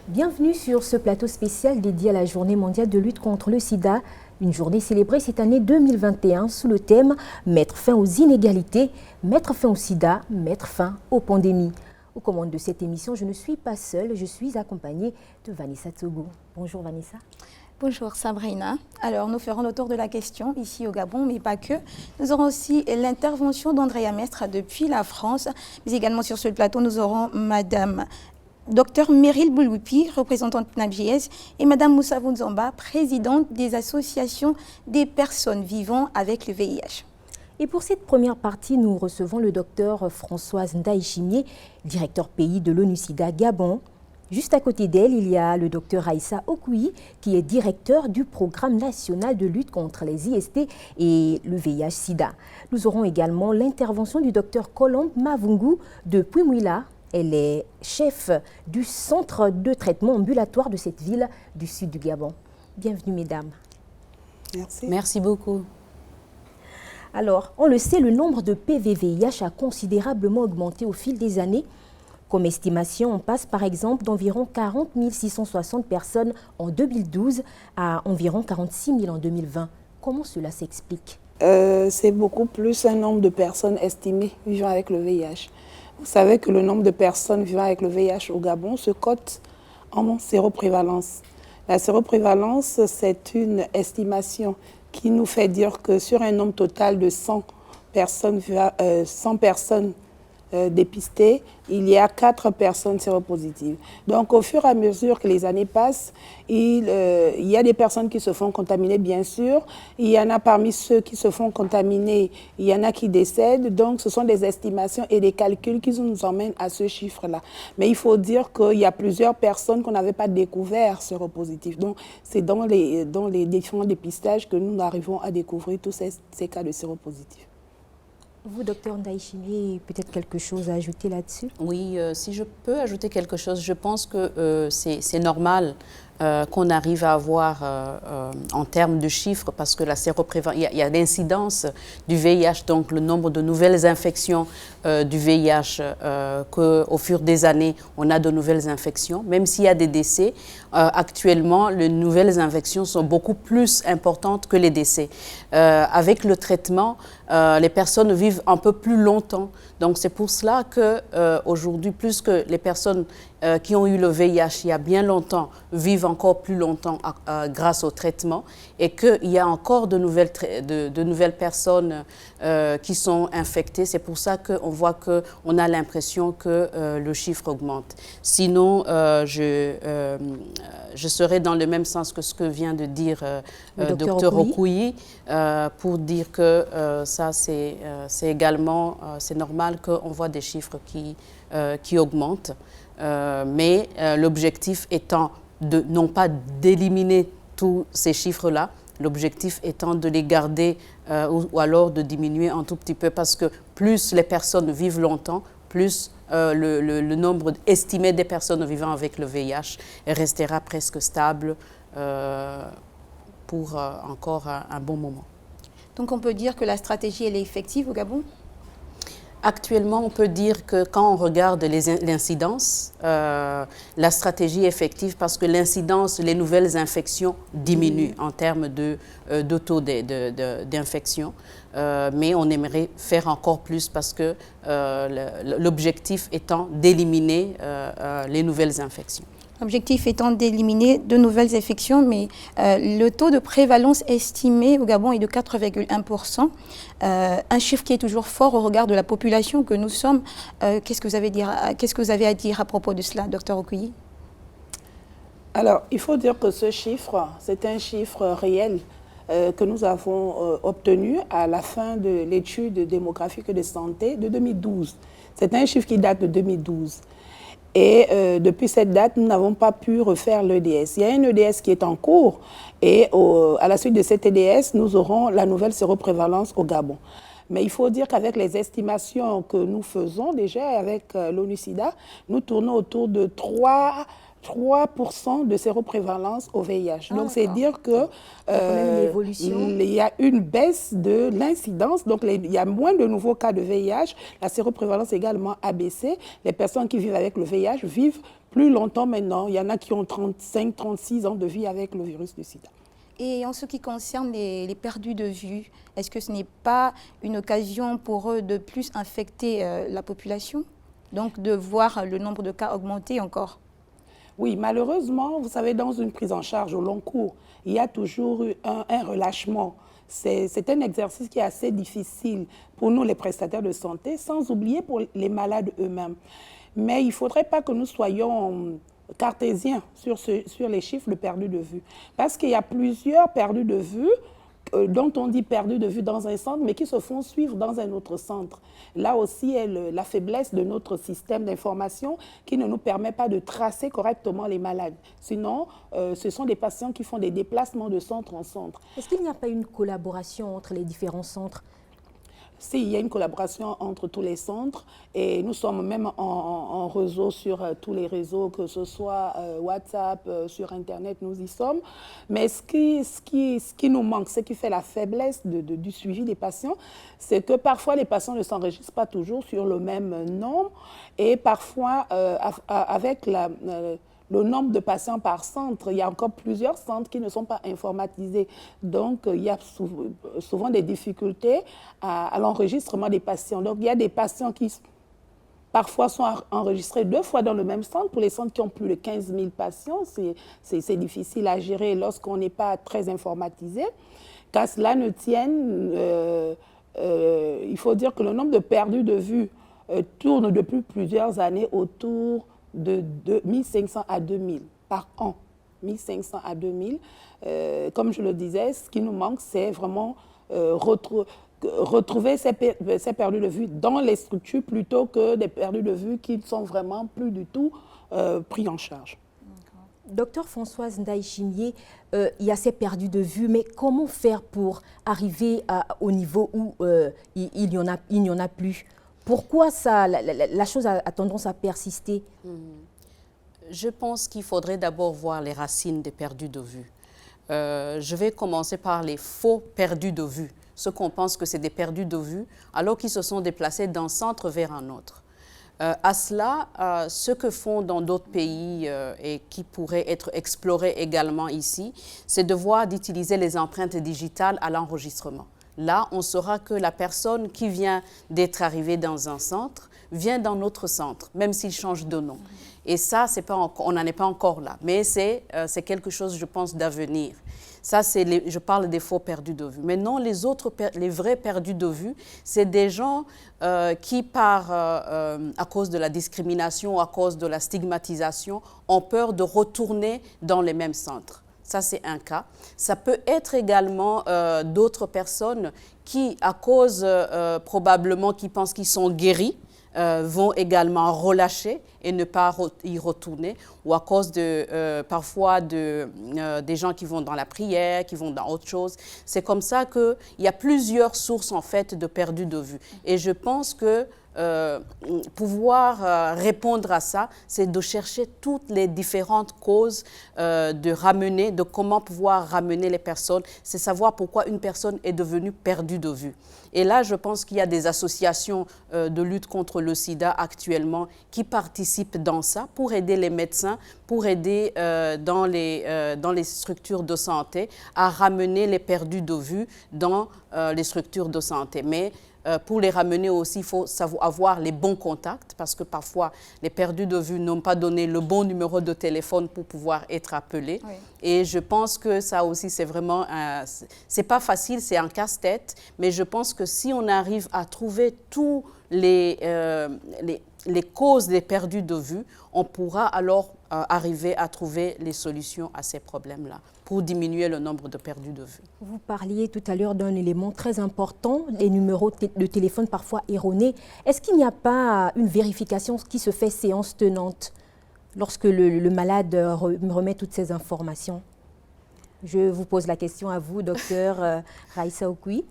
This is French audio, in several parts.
Bienvenue sur ce plateau spécial dédié à la Journée mondiale de lutte contre le sida, une journée célébrée cette année 2021 sous le thème « Mettre fin aux inégalités, mettre fin au sida, mettre fin aux pandémies ». Aux commandes de cette émission, je ne suis pas seule, je suis accompagnée de Vanessa Togo. Bonjour Vanessa. Bonjour Sabrina. Alors nous ferons le tour de la question ici au Gabon, mais pas que. Nous aurons aussi l'intervention d'Andrea Mestre depuis la France, mais également sur ce plateau nous aurons Madame Dr Meryl Bouloupi, représentante PNAPJS, et Madame Moussa Nzamba, présidente des associations des personnes vivant avec le VIH. Et pour cette première partie, nous recevons le docteur Françoise Ndaïchimier, directeur pays de l'ONU-SIDA Gabon. Juste à côté d'elle, il y a le docteur Aïssa Okouyi, qui est directeur du programme national de lutte contre les IST et le VIH-SIDA. Nous aurons également l'intervention du docteur Colombe Mavungu de Puimouila. Elle est chef du centre de traitement ambulatoire de cette ville du sud du Gabon. Bienvenue, mesdames. Merci. Merci beaucoup. Alors, on le sait, le nombre de PV-VIH a considérablement augmenté au fil des années. Comme estimation, on passe par exemple d'environ 40 660 personnes en 2012 à environ 46 000 en 2020. Comment cela s'explique? C'est beaucoup plus un nombre de personnes estimées vivant avec le VIH. Vous savez que le nombre de personnes vivant avec le VIH au Gabon se cote en séroprévalence. La séroprévalence, c'est une estimation qui nous fait dire que sur un nombre total de 100 personnes dépistées, il y a 4 personnes séropositives. Donc au fur et à mesure que les années passent, il y a des personnes qui se font contaminer, bien sûr. Il y en a parmi ceux qui se font contaminer, il y en a qui décèdent. Donc ce sont des estimations et des calculs qui nous emmènent à ce chiffre-là. Mais il faut dire qu'il y a plusieurs personnes qu'on n'avait pas découvert séropositives. Donc c'est dans les différents dépistages que nous arrivons à découvrir tous ces cas de séropositifs. Vous, docteur Ndaïchimier, peut-être quelque chose à ajouter là-dessus? Oui, si je peux ajouter quelque chose, je pense que c'est normal qu'on arrive à avoir en termes de chiffres, parce que la séroprévalence, il y a l'incidence du VIH, donc le nombre de nouvelles infections du VIH, qu'au fur des années, on a de nouvelles infections. Même s'il y a des décès, actuellement, les nouvelles infections sont beaucoup plus importantes que les décès. Avec le traitement, les personnes vivent un peu plus longtemps. Donc c'est pour cela qu'aujourd'hui, plus que les personnes qui ont eu le VIH il y a bien longtemps vivent encore plus longtemps grâce au traitement, et qu'il y a encore de nouvelles personnes qui sont infectées. C'est pour ça qu'on voit qu'on a l'impression que le chiffre augmente. Sinon, je serai dans le même sens que ce que vient de dire le docteur Okouyi, pour dire que ça, c'est également c'est normal qu'on voit des chiffres qui augmentent. Mais l'objectif étant non pas d'éliminer tous ces chiffres-là, l'objectif étant de les garder ou alors de diminuer un tout petit peu, parce que plus les personnes vivent longtemps, plus le nombre estimé des personnes vivant avec le VIH restera presque stable pour encore un bon moment. Donc on peut dire que la stratégie elle est effective au Gabon? Actuellement, on peut dire que quand on regarde l'incidence, la stratégie est effective, parce que l'incidence, les nouvelles infections diminuent en termes de taux d'infection. Mais on aimerait faire encore plus, parce que l'objectif étant d'éliminer les nouvelles infections. L'objectif étant d'éliminer de nouvelles infections, mais le taux de prévalence estimé au Gabon est de 4,1%. Un chiffre qui est toujours fort au regard de la population que nous sommes. Qu'est-ce que vous avez à dire à propos de cela, docteur Okouyi? Alors, il faut dire que ce chiffre, c'est un chiffre réel que nous avons obtenu à la fin de l'étude démographique de santé de 2012. C'est un chiffre qui date de 2012. Et depuis cette date, nous n'avons pas pu refaire l'EDS. Il y a un EDS qui est en cours, et à la suite de cet EDS, nous aurons la nouvelle séroprévalence au Gabon. Mais il faut dire qu'avec les estimations que nous faisons déjà avec l'ONU-SIDA, nous tournons autour de 3 3% de séroprévalence au VIH. Donc, c'est dire que il y a une baisse de l'incidence. Donc, il y a moins de nouveaux cas de VIH. La séroprévalence également a baissé. Les personnes qui vivent avec le VIH vivent plus longtemps maintenant. Il y en a qui ont 35, 36 ans de vie avec le virus du sida. Et en ce qui concerne les perdus de vue, est-ce que ce n'est pas une occasion pour eux de plus infecter la population? Donc, de voir le nombre de cas augmenter encore? Oui, malheureusement, vous savez, dans une prise en charge au long cours, il y a toujours eu un relâchement. C'est un exercice qui est assez difficile pour nous, les prestataires de santé, sans oublier pour les malades eux-mêmes. Mais il ne faudrait pas que nous soyons cartésiens sur les chiffres de perdus de vue. Parce qu'il y a plusieurs perdus de vue dont on dit perdus de vue dans un centre, mais qui se font suivre dans un autre centre. Là aussi est la faiblesse de notre système d'information qui ne nous permet pas de tracer correctement les malades. Sinon, ce sont des patients qui font des déplacements de centre en centre. Est-ce qu'il n'y a pas une collaboration entre les différents centres? Si, il y a une collaboration entre tous les centres et nous sommes même en réseau sur tous les réseaux, que ce soit WhatsApp, sur Internet, nous y sommes. Mais ce qui nous manque, ce qui fait la faiblesse du suivi des patients, c'est que parfois les patients ne s'enregistrent pas toujours sur le même nombre et parfois avec le nombre de patients par centre, il y a encore plusieurs centres qui ne sont pas informatisés. Donc, il y a souvent des difficultés à l'enregistrement des patients. Donc, il y a des patients qui parfois sont enregistrés 2 fois dans le même centre. Pour les centres qui ont plus de 15 000 patients, c'est difficile à gérer lorsqu'on n'est pas très informatisé. Qu'à cela ne tienne, il faut dire que le nombre de perdus de vue tourne depuis plusieurs années autour de 1500 à 2000 par an. 1500 à 2000. Comme je le disais, ce qui nous manque, c'est vraiment retrouver ces perdus de vue dans les structures plutôt que des perdus de vue qui ne sont vraiment plus du tout pris en charge. Docteur Françoise Ndaye-Chimier, il y a ces perdus de vue, mais comment faire pour arriver au niveau où il n'y en a plus? Pourquoi la chose a tendance à persister? Je pense qu'il faudrait d'abord voir les racines des perdus de vue. Je vais commencer par les faux perdus de vue, ceux qu'on pense que c'est des perdus de vue, alors qu'ils se sont déplacés d'un centre vers un autre. À cela, ce que font dans d'autres pays et qui pourrait être exploré également ici, c'est de voir d'utiliser les empreintes digitales à l'enregistrement. Là, on saura que la personne qui vient d'être arrivée dans un centre vient dans notre centre, même s'il change de nom. Et ça, on n'en est pas encore là. Mais c'est quelque chose, je pense, d'avenir. Ça, je parle des faux perdus de vue. Maintenant, les vrais perdus de vue, c'est des gens qui, à cause de la discrimination, à cause de la stigmatisation, ont peur de retourner dans les mêmes centres. Ça, c'est un cas. Ça peut être également d'autres personnes qui, à cause probablement qui pensent qu'ils sont guéris, vont également relâcher et ne pas y retourner, ou à cause parfois des gens qui vont dans la prière, qui vont dans autre chose. C'est comme ça qu'il y a plusieurs sources en fait de perdus de vue. Et je pense que pouvoir répondre à ça, c'est de chercher toutes les différentes causes de comment pouvoir ramener les personnes. C'est savoir pourquoi une personne est devenue perdue de vue. Et là, je pense qu'il y a des associations de lutte contre le sida actuellement qui participent dans ça pour aider les médecins, pour aider dans les structures de santé à ramener les perdus de vue dans les structures de santé. Mais pour les ramener aussi, il faut avoir les bons contacts parce que parfois, les perdus de vue n'ont pas donné le bon numéro de téléphone pour pouvoir être appelés. Oui. Et je pense que ça aussi, c'est vraiment, c'est pas facile, c'est un casse-tête, mais je pense que si on arrive à trouver tous les causes des perdus de vue, on pourra alors arriver à trouver les solutions à ces problèmes-là pour diminuer le nombre de perdus de vue. Vous parliez tout à l'heure d'un élément très important, les numéros de téléphone parfois erronés. Est-ce qu'il n'y a pas une vérification qui se fait séance tenante lorsque le malade remet toutes ces informations? Je vous pose la question à vous, docteur Raissa Okoui.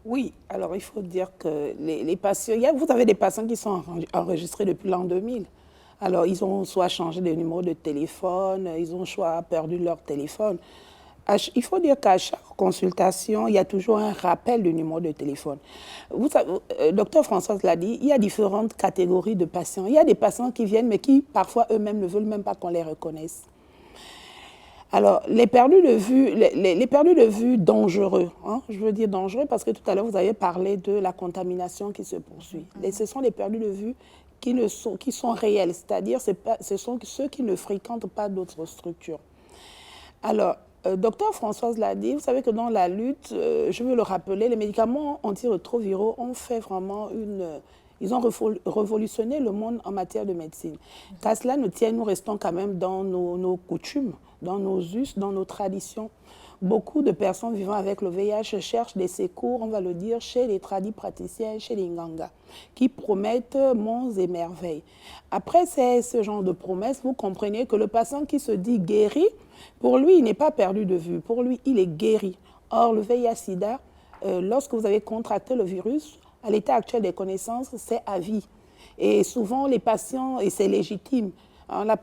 Oui, alors il faut dire que les patients, vous avez des patients qui sont enregistrés depuis l'an 2000. Alors, ils ont soit changé de numéro de téléphone, ils ont soit perdu leur téléphone. Il faut dire qu'à chaque consultation, il y a toujours un rappel du numéro de téléphone. Vous savez, docteur Françoise l'a dit, il y a différentes catégories de patients. Il y a des patients qui viennent, mais qui parfois eux-mêmes ne veulent même pas qu'on les reconnaisse. Alors, les perdus de vue dangereux, hein, je veux dire dangereux parce que tout à l'heure, vous avez parlé de la contamination qui se poursuit. Et ce sont les perdus de vue qui sont réels, c'est-à-dire ce sont ceux qui ne fréquentent pas d'autres structures. Alors, docteur Françoise l'a dit, vous savez que dans la lutte, je veux le rappeler, les médicaments antirétroviraux ont fait vraiment ils ont révolutionné le monde en matière de médecine. Qu'à cela ne tienne, nous restons quand même dans nos coutumes, dans nos us, dans nos traditions. Beaucoup de personnes vivant avec le VIH cherchent des secours, on va le dire, chez les tradis praticiens, chez les Nganga, qui promettent monts et merveilles. Après ce genre de promesses, vous comprenez que le patient qui se dit guéri, pour lui, il n'est pas perdu de vue. Pour lui, il est guéri. Or, le VIH-Sida, lorsque vous avez contracté le virus, à l'état actuel des connaissances, c'est à vie. Et souvent, les patients, et c'est légitime, hein, les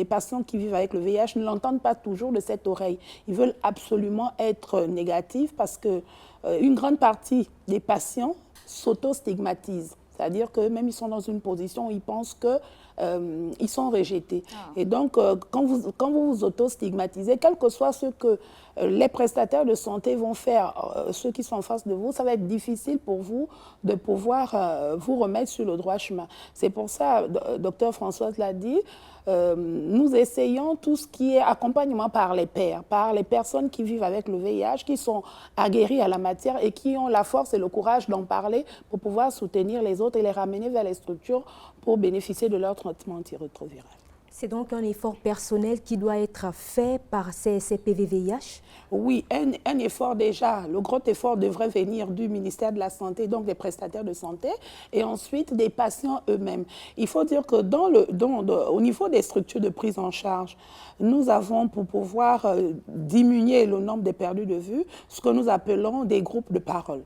patients qui vivent avec le VIH ne l'entendent pas toujours de cette oreille. Ils veulent absolument être négatifs parce qu'une grande partie des patients s'auto-stigmatisent. C'est-à-dire que même ils sont dans une position où ils pensent qu'ils sont rejetés. Et donc, quand vous vous auto-stigmatisez, quel que soit ce que les prestataires de santé vont faire, ceux qui sont en face de vous, ça va être difficile pour vous de pouvoir vous remettre sur le droit chemin. C'est pour ça, docteur Françoise l'a dit, nous essayons tout ce qui est accompagnement par les pairs, par les personnes qui vivent avec le VIH, qui sont aguerries à la matière et qui ont la force et le courage d'en parler pour pouvoir soutenir les autres et les ramener vers les structures pour bénéficier de leur traitement antirétroviral. C'est donc un effort personnel qui doit être fait par ces PV-VIH? Oui, un effort déjà. Le gros effort devrait venir du ministère de la Santé, donc des prestataires de santé, et ensuite des patients eux-mêmes. Il faut dire que au niveau des structures de prise en charge, nous avons, pour pouvoir diminuer le nombre de perdus de vue, ce que nous appelons des groupes de parole.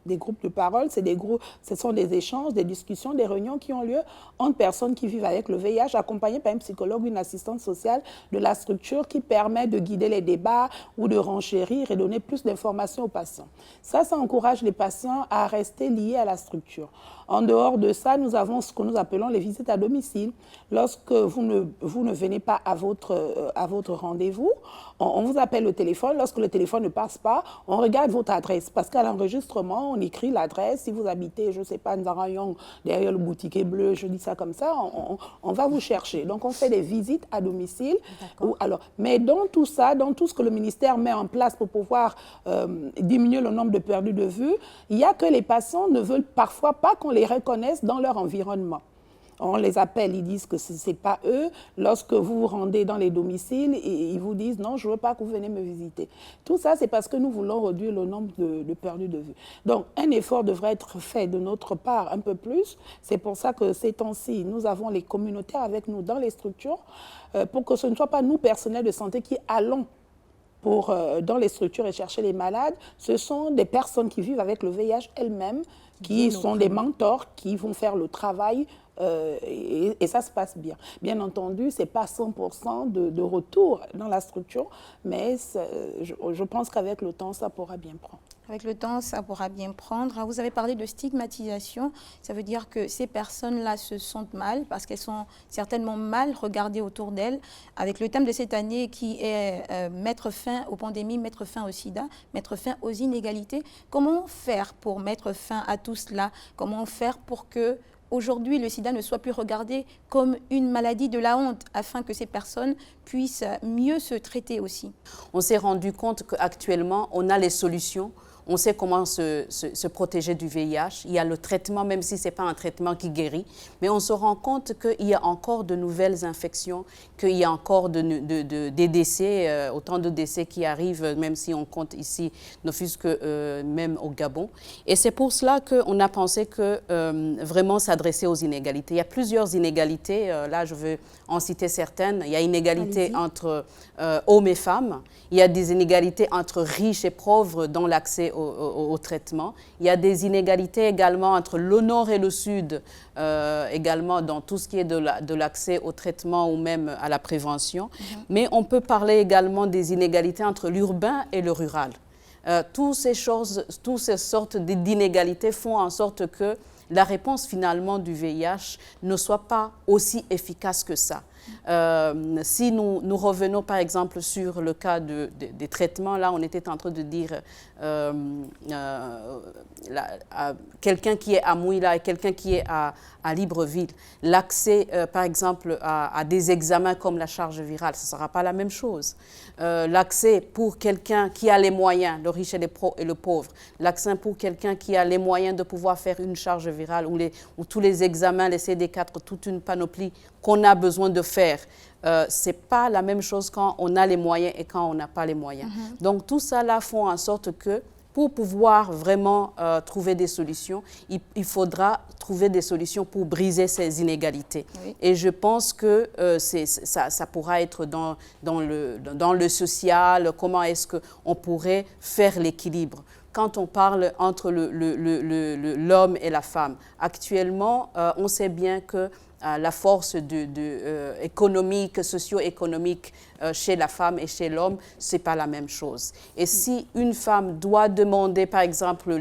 Des groupes de parole, ce sont des échanges, des discussions, des réunions qui ont lieu entre personnes qui vivent avec le VIH, accompagnées par un psychologue, une assistante sociale de la structure qui permet de guider les débats ou de renchérir et donner plus d'informations aux patients. Ça encourage les patients à rester liés à la structure. En dehors de ça, nous avons ce que nous appelons les visites à domicile. Lorsque vous ne venez pas à votre rendez-vous, on vous appelle au téléphone. Lorsque le téléphone ne passe pas, on regarde votre adresse. Parce qu'à l'enregistrement, on écrit l'adresse. Si vous habitez, je ne sais pas, Nzarayong, derrière le boutiquier bleu, je dis ça comme ça, on va vous chercher. Donc, on fait des visites à domicile. Mais dans tout ça, dans tout ce que le ministère met en place pour pouvoir diminuer le nombre de perdus de vue, il n'y a que les patients ne veulent parfois pas qu'on les reconnaissent dans leur environnement. On les appelle, ils disent que ce n'est pas eux. Lorsque vous vous rendez dans les domiciles, ils vous disent « non, je ne veux pas que vous venez me visiter ». Tout ça, c'est parce que nous voulons réduire le nombre de perdus de vue. Donc, un effort devrait être fait de notre part un peu plus. C'est pour ça que ces temps-ci, nous avons les communautaires avec nous dans les structures pour que ce ne soit pas nous, personnels de santé, qui allons dans les structures et chercher les malades. Ce sont des personnes qui vivent avec le VIH elles-mêmes, qui sont des mentors, qui vont faire le travail et ça se passe bien. Bien entendu, ce n'est pas 100% de retour dans la structure, mais je pense qu'avec le temps, ça pourra bien prendre. Avec le temps, ça pourra bien prendre. Vous avez parlé de stigmatisation. Ça veut dire que ces personnes-là se sentent mal parce qu'elles sont certainement mal regardées autour d'elles. Avec le thème de cette année qui est mettre fin aux pandémies, mettre fin au sida, mettre fin aux inégalités. Comment faire pour mettre fin à tout cela? Comment faire pour que aujourd'hui, le sida ne soit plus regardé comme une maladie de la honte, afin que ces personnes puissent mieux se traiter aussi? On s'est rendu compte qu'actuellement, on a les solutions. On sait comment se protéger du VIH. Il y a le traitement, même si ce n'est pas un traitement qui guérit. Mais on se rend compte qu'il y a encore de nouvelles infections, qu'il y a encore des décès, autant de décès qui arrivent, même si on compte ici, ne fût-ce que même au Gabon. Et c'est pour cela qu'on a pensé que vraiment s'adresser aux inégalités. Il y a plusieurs inégalités. Là, je veux en citer certaines. Il y a inégalité entre hommes et femmes. Il y a des inégalités entre riches et pauvres dans l'accès au traitement. Il y a des inégalités également entre le nord et le sud, également dans tout ce qui est de l'accès au traitement ou même à la prévention. Mais on peut parler également des inégalités entre l'urbain et le rural. Toutes ces sortes d'inégalités font en sorte que la réponse finalement du VIH ne soit pas aussi efficace que ça. Si nous revenons par exemple sur le cas des traitements, là on était en train de dire quelqu'un qui est à Mouila et quelqu'un qui est à Libreville, l'accès par exemple à des examens comme la charge virale, ce ne sera pas la même chose. L'accès pour quelqu'un qui a les moyens, le riche et le pauvre, l'accès pour quelqu'un qui a les moyens de pouvoir faire une charge virale ou tous les examens, les CD4, toute une panoplie qu'on a besoin de faire. Ce n'est pas la même chose quand on a les moyens et quand on n'a pas les moyens. Donc tout ça là font en sorte que pour pouvoir vraiment trouver des solutions, il faudra trouver des solutions pour briser ces inégalités. Oui. Et je pense que ça pourra être dans le social, comment est-ce qu'on pourrait faire l'équilibre. Quand on parle entre l'homme et la femme, actuellement, on sait bien que la force économique, socio-économique chez la femme et chez l'homme, ce n'est pas la même chose. Et si une femme doit demander, par exemple,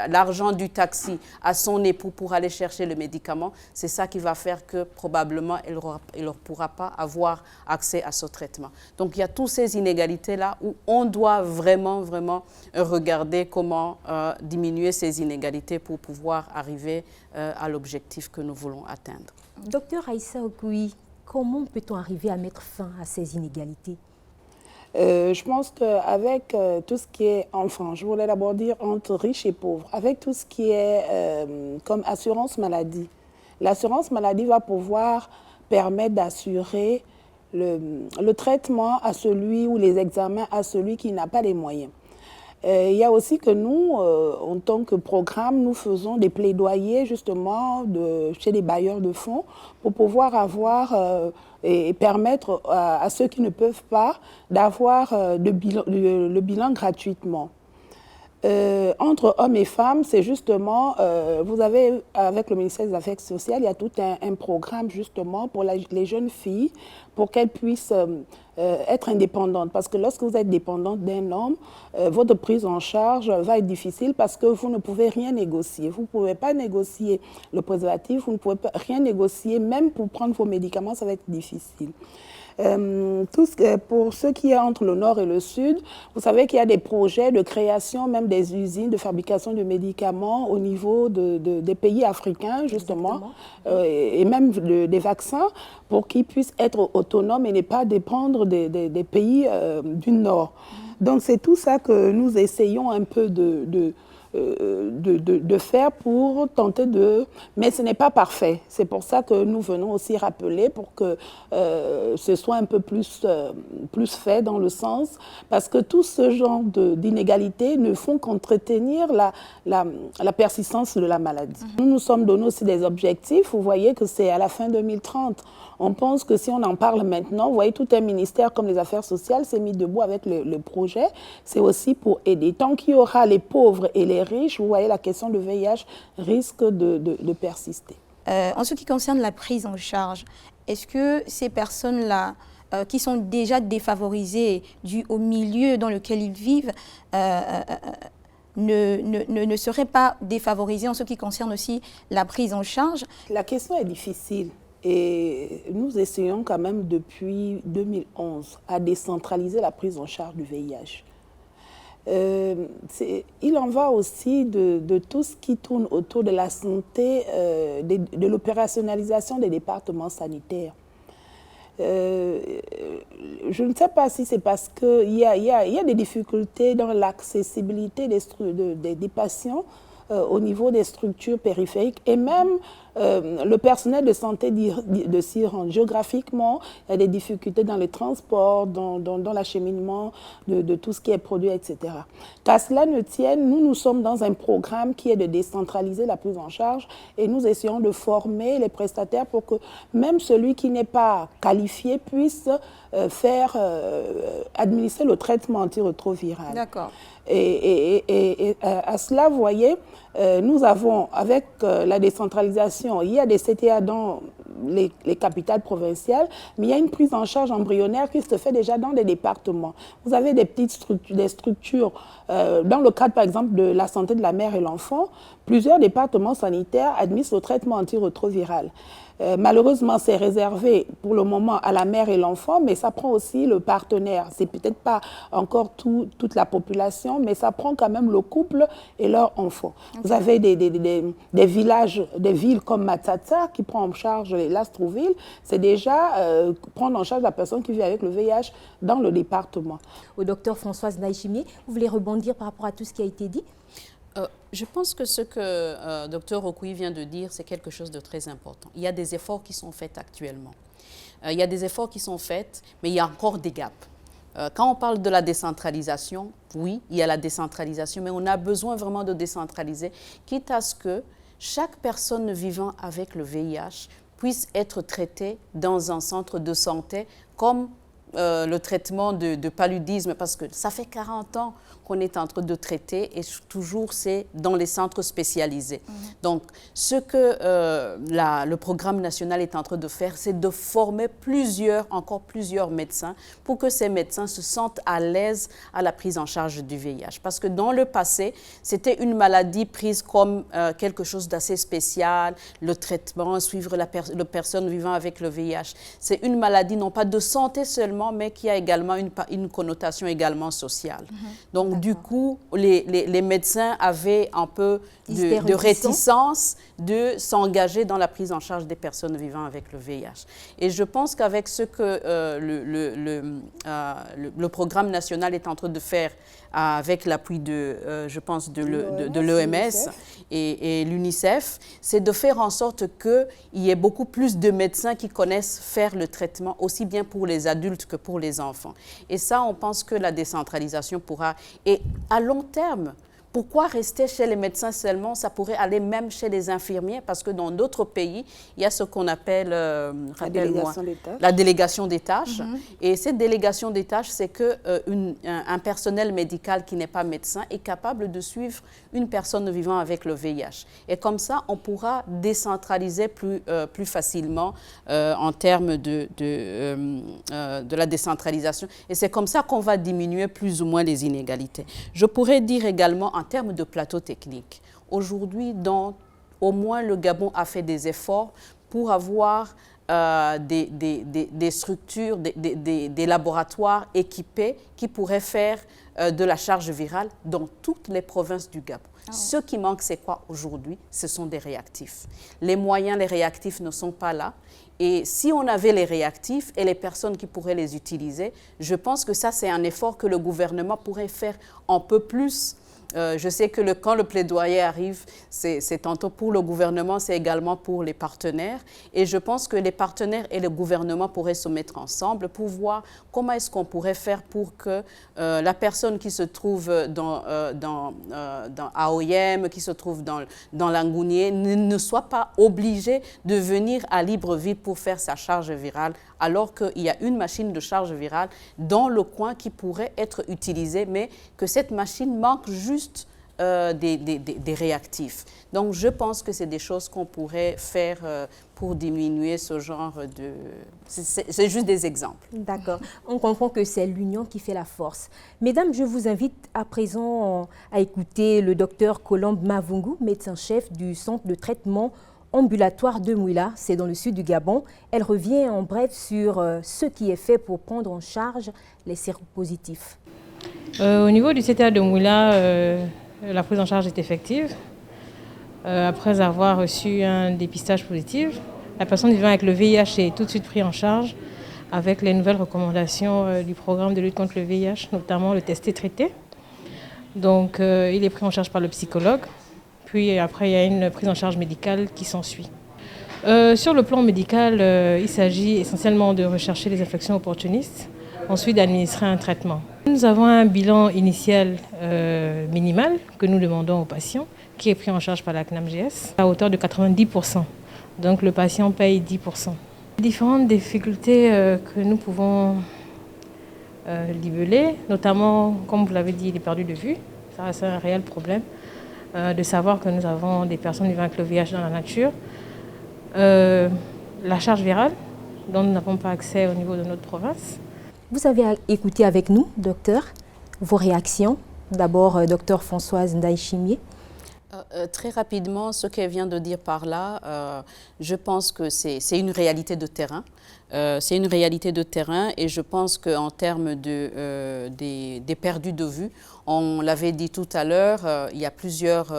l'argent du taxi à son époux pour aller chercher le médicament, c'est ça qui va faire que probablement elle ne pourra pas avoir accès à ce traitement. Donc il y a toutes ces inégalités-là où on doit vraiment, vraiment regarder comment diminuer ces inégalités pour pouvoir arriver à l'objectif que nous voulons atteindre. Docteur Aïssa Okoui, comment peut-on arriver à mettre fin à ces inégalités? Je pense qu'avec tout ce qui est, enfin, je voulais d'abord dire entre riches et pauvres, avec tout ce qui est comme assurance maladie, l'assurance maladie va pouvoir permettre d'assurer le traitement à celui ou les examens à celui qui n'a pas les moyens. Il y a aussi que nous, en tant que programme, nous faisons des plaidoyers justement chez les bailleurs de fonds pour pouvoir avoir et permettre à ceux qui ne peuvent pas d'avoir le bilan gratuitement. Entre hommes et femmes, c'est justement, vous avez, avec le ministère des Affaires sociales, il y a tout un programme justement pour les jeunes filles, pour qu'elles puissent être indépendantes. Parce que lorsque vous êtes dépendante d'un homme, votre prise en charge va être difficile parce que vous ne pouvez rien négocier. Vous ne pouvez pas négocier le préservatif, vous ne pouvez pas rien négocier, même pour prendre vos médicaments, ça va être difficile. Pour ce qui est entre le nord et le sud, vous savez qu'il y a des projets de création, même des usines de fabrication de médicaments au niveau des pays africains, justement, et même des vaccins, pour qu'ils puissent être autonomes et ne pas dépendre des pays du nord. Donc c'est tout ça que nous essayons un peu de faire pour tenter de... Mais ce n'est pas parfait. C'est pour ça que nous venons aussi rappeler pour que ce soit un peu plus fait dans le sens... Parce que tout ce genre d'inégalités ne font qu'entretenir la persistance de la maladie. Nous nous sommes donné aussi des objectifs. Vous voyez que c'est à la fin 2030. On pense que si on en parle maintenant, vous voyez, tout un ministère comme les Affaires sociales s'est mis debout avec le projet. C'est aussi pour aider. Tant qu'il y aura les pauvres et les riches, vous voyez, la question de VIH risque de persister. En ce qui concerne la prise en charge, est-ce que ces personnes-là, qui sont déjà défavorisées dues au milieu dans lequel ils vivent, ne seraient pas défavorisées en ce qui concerne aussi la prise en charge? La question est difficile. Et nous essayons quand même depuis 2011 à décentraliser la prise en charge du VIH. Il en va aussi de tout ce qui tourne autour de la santé, de l'opérationnalisation des départements sanitaires. Je ne sais pas si c'est parce qu'il y a des difficultés dans l'accessibilité des patients au niveau des structures périphériques et même le personnel de santé de s'y rendre. Géographiquement, il y a des difficultés dans les transports, dans l'acheminement de tout ce qui est produit, etc. Qu'à cela ne tienne, nous sommes dans un programme qui est de décentraliser la prise en charge et nous essayons de former les prestataires pour que même celui qui n'est pas qualifié puisse administrer le traitement antirétroviral. D'accord. Et à cela, vous voyez, nous avons, avec la décentralisation, il y a des CTA dans les capitales provinciales, mais il y a une prise en charge embryonnaire qui se fait déjà dans les départements. Vous avez des petites structures, dans le cadre, par exemple, de la santé de la mère et l'enfant, plusieurs départements sanitaires administrent le traitement antirétroviral. Malheureusement, c'est réservé pour le moment à la mère et l'enfant, mais ça prend aussi le partenaire. C'est peut-être pas encore toute la population, mais ça prend quand même le couple et leur enfant. Okay. Vous avez des villages, des villes comme Matata qui prend en charge l'Astroville. C'est déjà prendre en charge la personne qui vit avec le VIH dans le département. Au docteur Françoise Ndaïchimié, vous voulez rebondir par rapport à tout ce qui a été dit? Je pense que ce que Dr Okuyi vient de dire, c'est quelque chose de très important. Il y a des efforts qui sont faits actuellement. Il y a des efforts qui sont faits, mais il y a encore des gaps. Quand on parle de la décentralisation, oui, il y a la décentralisation, mais on a besoin vraiment de décentraliser, quitte à ce que chaque personne vivant avec le VIH puisse être traitée dans un centre de santé comme le traitement de paludisme, parce que ça fait 40 ans qu'on est en train de traiter et toujours c'est dans les centres spécialisés. Donc, ce que le programme national est en train de faire, c'est de former encore plusieurs médecins pour que ces médecins se sentent à l'aise à la prise en charge du VIH. Parce que dans le passé, c'était une maladie prise comme quelque chose d'assez spécial, le traitement, suivre la personne vivant avec le VIH. C'est une maladie non pas de santé seulement, mais qui a également une connotation également sociale. Donc, du coup, les médecins avaient un peu de réticence de s'engager dans la prise en charge des personnes vivant avec le VIH. Et je pense qu'avec ce que le programme national est en train de faire avec l'appui je pense, de l'OMS et l'UNICEF, c'est de faire en sorte qu'il y ait beaucoup plus de médecins qui connaissent faire le traitement, aussi bien pour les adultes que pour les enfants. Et ça, on pense que la décentralisation pourra... Et à long terme, pourquoi rester chez les médecins seulement? Ça pourrait aller même chez les infirmiers, parce que dans d'autres pays, il y a ce qu'on appelle, la délégation des tâches. Et cette délégation des tâches, c'est qu'un personnel médical qui n'est pas médecin est capable de suivre une personne vivant avec le VIH. Et comme ça, on pourra décentraliser plus facilement en termes de la décentralisation. Et c'est comme ça qu'on va diminuer plus ou moins les inégalités. Je pourrais dire également en termes de plateau technique. Aujourd'hui, au moins le Gabon a fait des efforts pour avoir des structures, des laboratoires équipés qui pourraient faire de la charge virale dans toutes les provinces du Gabon. Ce qui manque, c'est quoi aujourd'hui? Ce sont des réactifs. Les moyens, les réactifs ne sont pas là. Et si on avait les réactifs et les personnes qui pourraient les utiliser, je pense que ça, c'est un effort que le gouvernement pourrait faire un peu plus. Je sais que quand le plaidoyer arrive, c'est tantôt pour le gouvernement, c'est également pour les partenaires. Et je pense que les partenaires et le gouvernement pourraient se mettre ensemble pour voir comment est-ce qu'on pourrait faire pour que la personne qui se trouve dans Aoyem, qui se trouve dans Langounié, ne soit pas obligée de venir à Libreville pour faire sa charge virale, alors qu'il y a une machine de charge virale dans le coin qui pourrait être utilisée, mais que cette machine manque juste des réactifs. Donc, je pense que c'est des choses qu'on pourrait faire pour diminuer ce genre de... C'est juste des exemples. D'accord. On comprend que c'est l'union qui fait la force. Mesdames, je vous invite à présent à écouter le docteur Colombe Mavungu, médecin-chef du centre de traitement ambulatoire de Mouila, c'est dans le sud du Gabon. Elle revient en bref sur ce qui est fait pour prendre en charge les séropositifs. Au niveau du CTA de Mouila, la prise en charge est effective. Après avoir reçu un dépistage positif, la personne vivant avec le VIH est tout de suite prise en charge avec les nouvelles recommandations du programme de lutte contre le VIH, notamment le tester traité. Donc, il est pris en charge par le psychologue. Puis après, il y a une prise en charge médicale qui s'ensuit. Sur le plan médical, il s'agit essentiellement de rechercher les infections opportunistes, ensuite d'administrer un traitement. Nous avons un bilan initial minimal que nous demandons aux patients, qui est pris en charge par la CNAMGS, à hauteur de 90%. Donc le patient paye 10%. Les différentes difficultés que nous pouvons libeller, notamment, comme vous l'avez dit, il est perdu de vue. Ça reste un réel problème de savoir que nous avons des personnes vivant avec le VIH dans la nature. La charge virale, dont nous n'avons pas accès au niveau de notre province. Vous avez écouté avec nous, docteur, vos réactions. D'abord, docteur Françoise Ndaï-Chimié. Très rapidement, ce qu'elle vient de dire par là, je pense que c'est une réalité de terrain. C'est une réalité de terrain et je pense qu'en termes des perdus de vue, on l'avait dit tout à l'heure, il y a plusieurs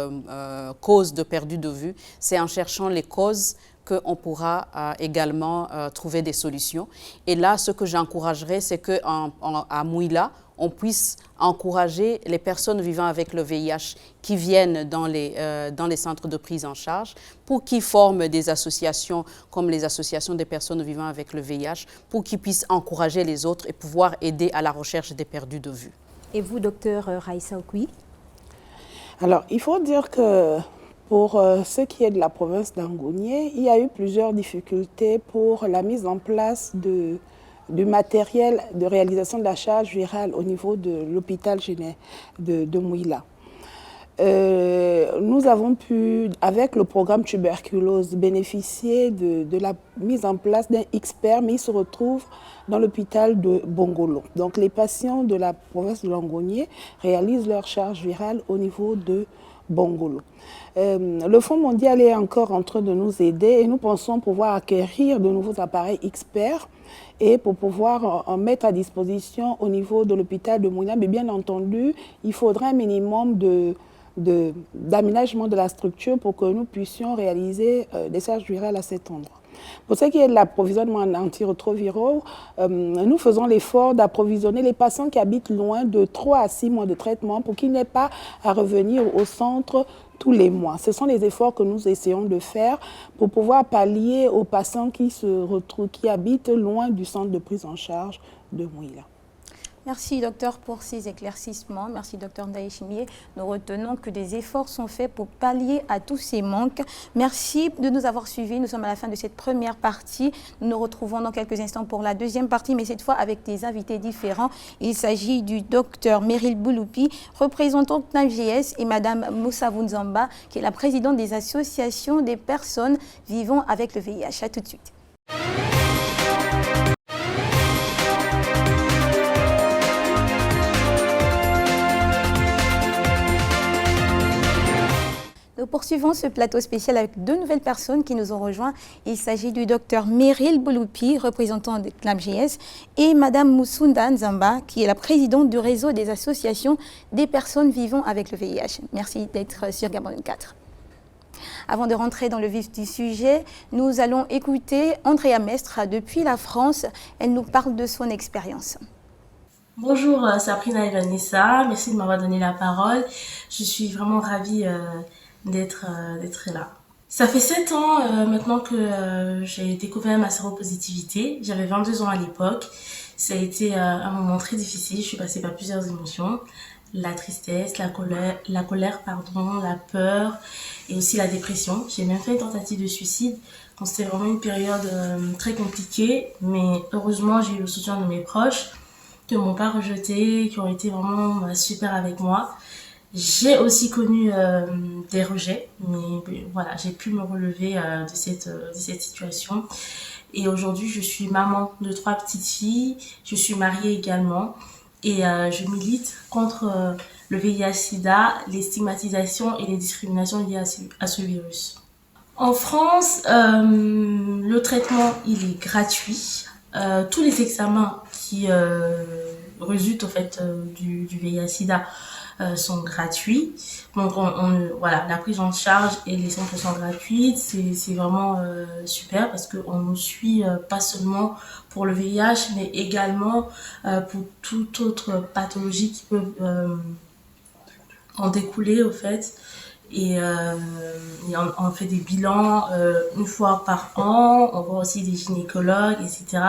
causes de perdus de vue. C'est en cherchant les causes qu'on pourra également trouver des solutions. Et là, ce que j'encouragerais, c'est qu'à Mouila, on puisse encourager les personnes vivant avec le VIH qui viennent dans les centres de prise en charge pour qu'ils forment des associations comme les associations des personnes vivant avec le VIH pour qu'ils puissent encourager les autres et pouvoir aider à la recherche des perdus de vue. Et vous, docteur Raïssa Okoui? Alors, il faut dire que pour ce qui est de la province d'Angounié, il y a eu plusieurs difficultés pour la mise en place du matériel de réalisation de la charge virale au niveau de l'hôpital de Mouila. Nous avons pu, avec le programme tuberculose, bénéficier de la mise en place d'un expert, mais il se retrouve dans l'hôpital de Bongolo. Donc les patients de la province de Langounié réalisent leur charge virale au niveau de Bongolo. Le Fonds mondial est encore en train de nous aider et nous pensons pouvoir acquérir de nouveaux appareils experts et pour pouvoir en mettre à disposition au niveau de l'hôpital de Mouila. Mais bien entendu, il faudra un minimum d'aménagement de la structure pour que nous puissions réaliser des charges virales à cet endroit. Pour ce qui est de l'approvisionnement en antirétroviraux, nous faisons l'effort d'approvisionner les patients qui habitent loin de 3 à 6 mois de traitement pour qu'ils n'aient pas à revenir au centre tous les mois. Ce sont les efforts que nous essayons de faire pour pouvoir pallier aux patients qui habitent loin du centre de prise en charge de Mouila. Merci, docteur, pour ces éclaircissements. Merci, docteur Ndaï-Chimié. Nous retenons que des efforts sont faits pour pallier à tous ces manques. Merci de nous avoir suivis. Nous sommes à la fin de cette première partie. Nous nous retrouvons dans quelques instants pour la deuxième partie, mais cette fois avec des invités différents. Il s'agit du docteur Meryl Bouloupi, représentant CNAMGS, et madame Moussavou Nzamba, qui est la présidente des associations des personnes vivant avec le VIH. À tout de suite. Nous poursuivons ce plateau spécial avec 2 nouvelles personnes qui nous ont rejoints. Il s'agit du docteur Meryl Bouloupi, représentant de CNAMGS, et madame Moussounda Nzamba, qui est la présidente du réseau des associations des personnes vivant avec le VIH. Merci d'être sur Gabon 4. Avant de rentrer dans le vif du sujet, nous allons écouter Andrea Mestre depuis la France. Elle nous parle de son expérience. Bonjour Sabrina et Vanessa, merci de m'avoir donné la parole. Je suis vraiment ravie d'être là. Ça fait 7 ans maintenant que j'ai découvert ma séropositivité. J'avais 22 ans à l'époque. Ça a été un moment très difficile. Je suis passée par plusieurs émotions. La tristesse, la colère, la peur et aussi la dépression. J'ai même fait une tentative de suicide. Donc c'était vraiment une période très compliquée. Mais heureusement, j'ai eu le soutien de mes proches qui ne m'ont pas rejetée, qui ont été vraiment super avec moi. J'ai aussi connu des rejets, mais voilà, j'ai pu me relever de cette situation. Et aujourd'hui, je suis maman de 3 petites filles, je suis mariée également et je milite contre le VIH-Sida, les stigmatisations et les discriminations liées à ce virus. En France, le traitement, il est gratuit. Tous les examens qui résultent en fait du VIH-Sida sont gratuits. Donc voilà, la prise en charge et les centres sont gratuites. C'est vraiment super parce qu'on nous suit pas seulement pour le VIH mais également pour toute autre pathologie qui peut en découler au fait. Et on fait des bilans une fois par an, on voit aussi des gynécologues, etc.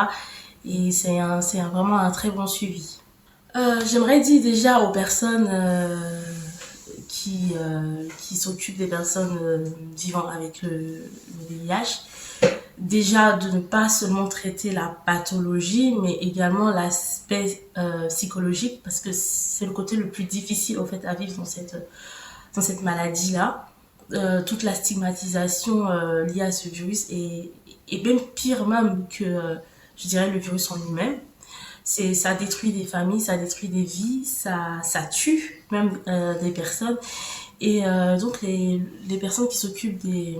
Et c'est vraiment un très bon suivi. J'aimerais dire déjà aux personnes qui s'occupent des personnes vivant avec le VIH, déjà de ne pas seulement traiter la pathologie, mais également l'aspect psychologique, parce que c'est le côté le plus difficile au fait à vivre dans cette maladie-là. Toute la stigmatisation liée à ce virus est même pire même que, je dirais, le virus en lui-même. Ça détruit des familles, ça détruit des vies, ça tue même des personnes. Et donc les personnes qui s'occupent des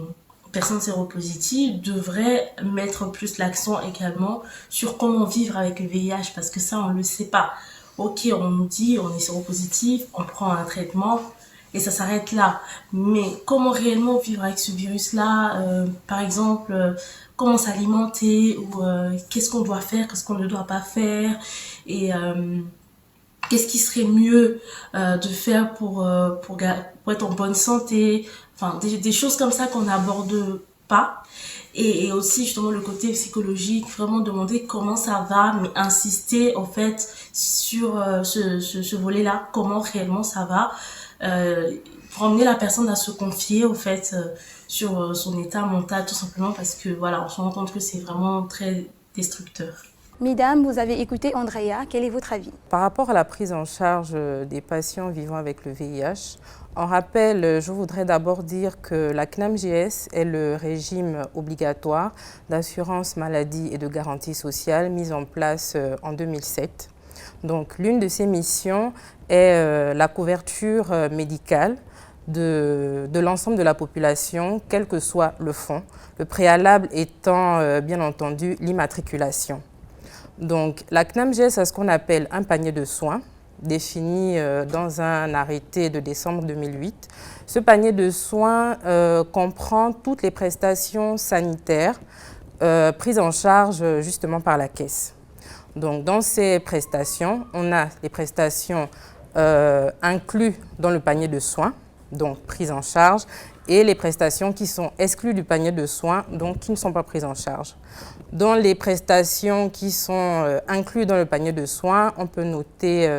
personnes séropositives devraient mettre plus l'accent également sur comment vivre avec le VIH, parce que ça, on ne le sait pas. Ok, on nous dit on est séropositif, on prend un traitement et ça s'arrête là. Mais comment réellement vivre avec ce virus-là, par exemple, comment s'alimenter, ou qu'est-ce qu'on doit faire, qu'est-ce qu'on ne doit pas faire, et qu'est-ce qui serait mieux de faire pour être en bonne santé, enfin des choses comme ça qu'on n'aborde pas. Et aussi justement le côté psychologique, vraiment demander comment ça va, mais insister en fait sur ce volet-là, comment réellement ça va, pour emmener la personne à se confier au fait sur son état mental, tout simplement parce que voilà, on se rend compte que c'est vraiment très destructeur. Mesdames, vous avez écouté Andrea, quel est votre avis? Par rapport à la prise en charge des patients vivant avec le VIH, en rappel, je voudrais d'abord dire que la CNAMGS est le régime obligatoire d'assurance maladie et de garantie sociale mis en place en 2007. Donc l'une de ses missions est la couverture médicale de l'ensemble de la population, quel que soit le fond, le préalable étant bien entendu l'immatriculation. Donc la CNAMGS a ce qu'on appelle un panier de soins, défini dans un arrêté de décembre 2008. Ce panier de soins comprend toutes les prestations sanitaires prises en charge justement par la Caisse. Donc dans ces prestations, on a les prestations incluses dans le panier de soins, donc prises en charge, et les prestations qui sont exclues du panier de soins, donc qui ne sont pas prises en charge. Dans les prestations qui sont incluses dans le panier de soins, on peut noter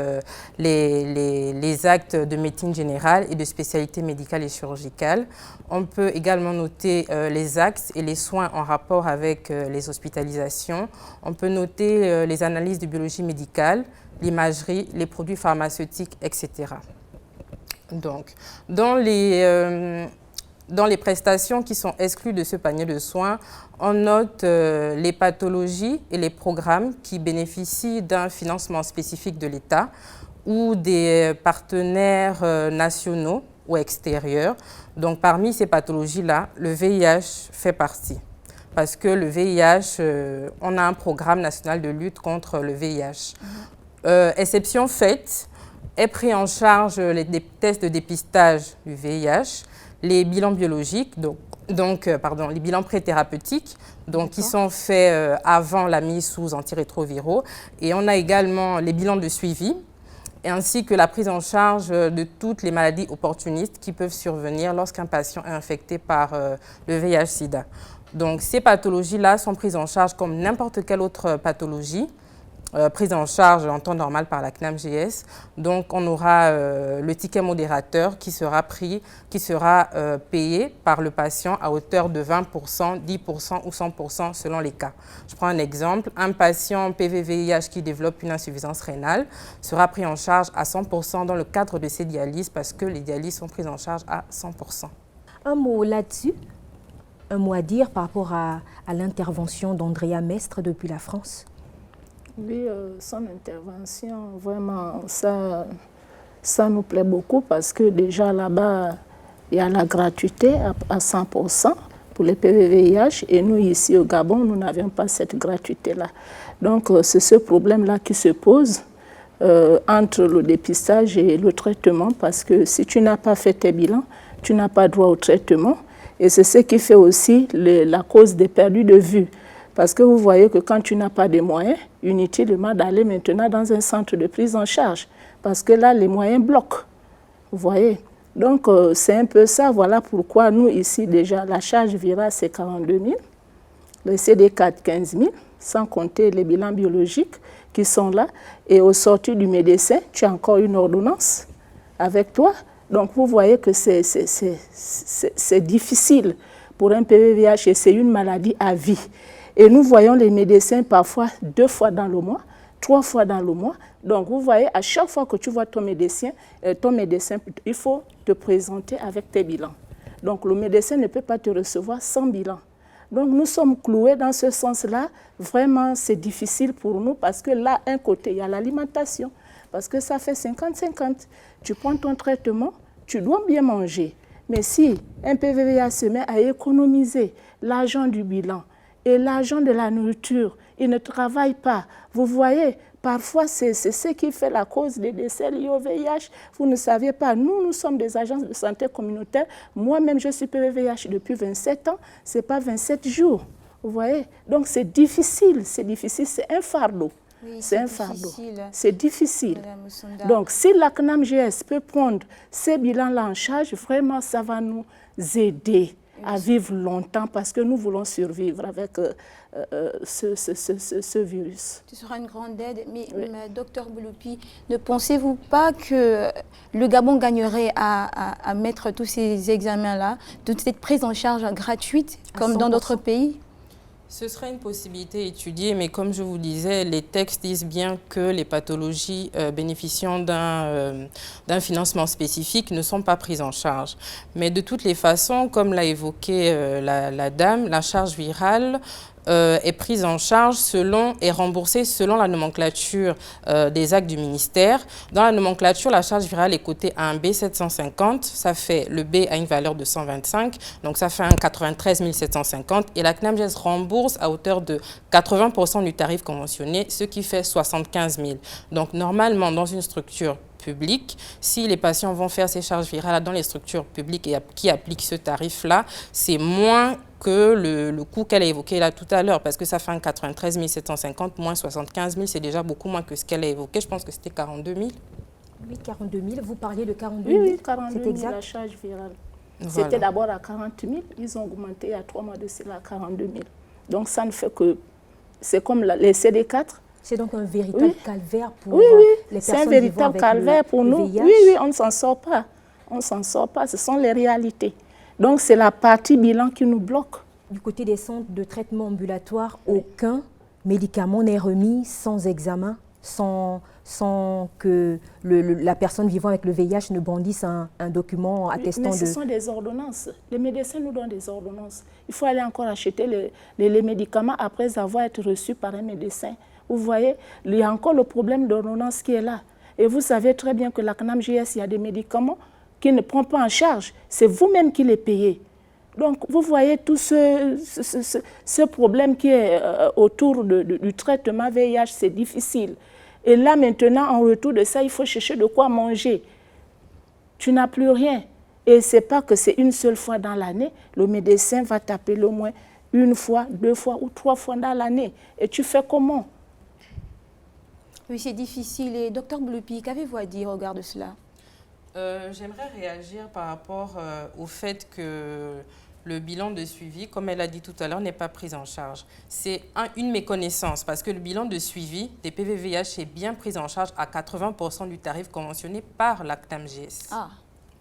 les actes de médecine générale et de spécialité médicale et chirurgicale. On peut également noter les actes et les soins en rapport avec les hospitalisations. On peut noter les analyses de biologie médicale, l'imagerie, les produits pharmaceutiques, etc. Donc, dans les prestations qui sont exclues de ce panier de soins, on note les pathologies et les programmes qui bénéficient d'un financement spécifique de l'État ou des partenaires nationaux ou extérieurs. Donc parmi ces pathologies-là, le VIH fait partie. Parce que le VIH, on a un programme national de lutte contre le VIH. Exception faite, est pris en charge les tests de dépistage du VIH, les bilans biologiques, les bilans préthérapeutiques, qui sont faits avant la mise sous antirétroviraux. Et on a également les bilans de suivi, ainsi que la prise en charge de toutes les maladies opportunistes qui peuvent survenir lorsqu'un patient est infecté par le VIH-Sida. Donc ces pathologies-là sont prises en charge comme n'importe quelle autre pathologie, prise en charge en temps normal par la CNAMGS. Donc on aura le ticket modérateur qui sera payé par le patient à hauteur de 20%, 10% ou 100% selon les cas. Je prends un exemple, un patient PV-VIH qui développe une insuffisance rénale sera pris en charge à 100% dans le cadre de ses dialyses parce que les dialyses sont prises en charge à 100%. Un mot là-dessus, un mot à dire par rapport à l'intervention d'Andrea Mestre depuis la France? Oui, son intervention, vraiment, ça nous plaît beaucoup parce que déjà là-bas, il y a la gratuité à 100% pour les PV-VIH et nous, ici au Gabon, nous n'avions pas cette gratuité-là. Donc, c'est ce problème-là qui se pose entre le dépistage et le traitement parce que si tu n'as pas fait tes bilans, tu n'as pas droit au traitement et c'est ce qui fait aussi la cause des perdus de vue. Parce que vous voyez que quand tu n'as pas de moyens, inutilement d'aller maintenant dans un centre de prise en charge. Parce que là, les moyens bloquent. Vous voyez. Donc, c'est un peu ça. Voilà pourquoi nous, ici, déjà, la charge virale, c'est 42 000. Le CD4, 15 000, sans compter les bilans biologiques qui sont là. Et au sortir du médecin, tu as encore une ordonnance avec toi. Donc, vous voyez que c'est difficile pour un PVVH et c'est une maladie à vie. Et nous voyons les médecins parfois 2 fois dans le mois, 3 fois dans le mois. Donc, vous voyez, à chaque fois que tu vois ton médecin, il faut te présenter avec tes bilans. Donc, le médecin ne peut pas te recevoir sans bilan. Donc, nous sommes cloués dans ce sens-là. Vraiment, c'est difficile pour nous parce que là, un côté, il y a l'alimentation. Parce que ça fait 50-50. Tu prends ton traitement, tu dois bien manger. Mais si un PVVA se met à économiser l'argent du bilan et l'argent de la nourriture, il ne travaille pas. Vous voyez, parfois, c'est ce qui fait la cause des décès liés au VIH. Vous ne saviez pas, nous sommes des agences de santé communautaire. Moi-même, je suis PVVH depuis 27 ans. Ce n'est pas 27 jours. Vous voyez? Donc, c'est difficile, c'est un fardeau. Oui, c'est un fardeau. C'est difficile. Donc, si la CNAM-GS peut prendre ces bilans-là en charge, vraiment, ça va nous aider à vivre longtemps parce que nous voulons survivre avec ce virus. Ce sera une grande aide. Mais, docteur Bouloupi, ne pensez-vous pas que le Gabon gagnerait à mettre tous ces examens-là, toute cette prise en charge gratuite, comme dans d'autres pays? Ce serait une possibilité étudiée, mais comme je vous disais, les textes disent bien que les pathologies bénéficiant d'un financement spécifique ne sont pas prises en charge. Mais de toutes les façons, comme l'a évoqué la dame, la charge virale est prise en charge et remboursée selon la nomenclature des actes du ministère. Dans la nomenclature, la charge virale est cotée à un B 750, ça fait le B a une valeur de 125, donc ça fait un 93 750 et la CNAM-GS rembourse à hauteur de 80% du tarif conventionné, ce qui fait 75 000. Donc normalement, dans une structure publique, si les patients vont faire ces charges virales dans les structures publiques et qui appliquent ce tarif-là, c'est moins que le coût qu'elle a évoqué là tout à l'heure, parce que ça fait un 93 750 moins 75 000, c'est déjà beaucoup moins que ce qu'elle a évoqué. Je pense que c'était 42 000. Oui, 42 000. Vous parliez de 42 000. Oui, 42 000, exact. la charge virale. Voilà. C'était d'abord à 40 000. Ils ont augmenté il y a 3 mois de cela à 42 000. Donc, ça ne fait que... C'est comme les CD4. C'est donc un véritable calvaire pour les personnes c'est un véritable calvaire pour nous. VIH. Oui, on ne s'en sort pas. On ne s'en sort pas. Ce sont les réalités. Donc, c'est la partie bilan qui nous bloque. Du côté des centres de traitement ambulatoire, aucun médicament n'est remis sans examen, sans que la personne vivant avec le VIH ne brandisse un document attestant mais ce sont des ordonnances. Les médecins nous donnent des ordonnances. Il faut aller encore acheter les médicaments après avoir été reçus par un médecin. Vous voyez, il y a encore le problème d'ordonnance qui est là. Et vous savez très bien que la CNAM-GS, il y a des médicaments qui ne prend pas en charge. C'est vous-même qui les payez. Donc, vous voyez tout ce problème qui est autour du traitement VIH, c'est difficile. Et là, maintenant, en retour de ça, il faut chercher de quoi manger. Tu n'as plus rien. Et ce n'est pas que c'est une seule fois dans l'année. Le médecin va t'appeler au moins 1 fois, 2 fois ou 3 fois dans l'année. Et tu fais comment? Oui, c'est difficile. Et docteur Bouloupi, qu'avez-vous à dire au regard de cela? J'aimerais réagir par rapport au fait que le bilan de suivi, comme elle a dit tout à l'heure, n'est pas pris en charge. C'est une méconnaissance parce que le bilan de suivi des PVVH est bien pris en charge à 80% du tarif conventionné par la CNAM-GS. Ah,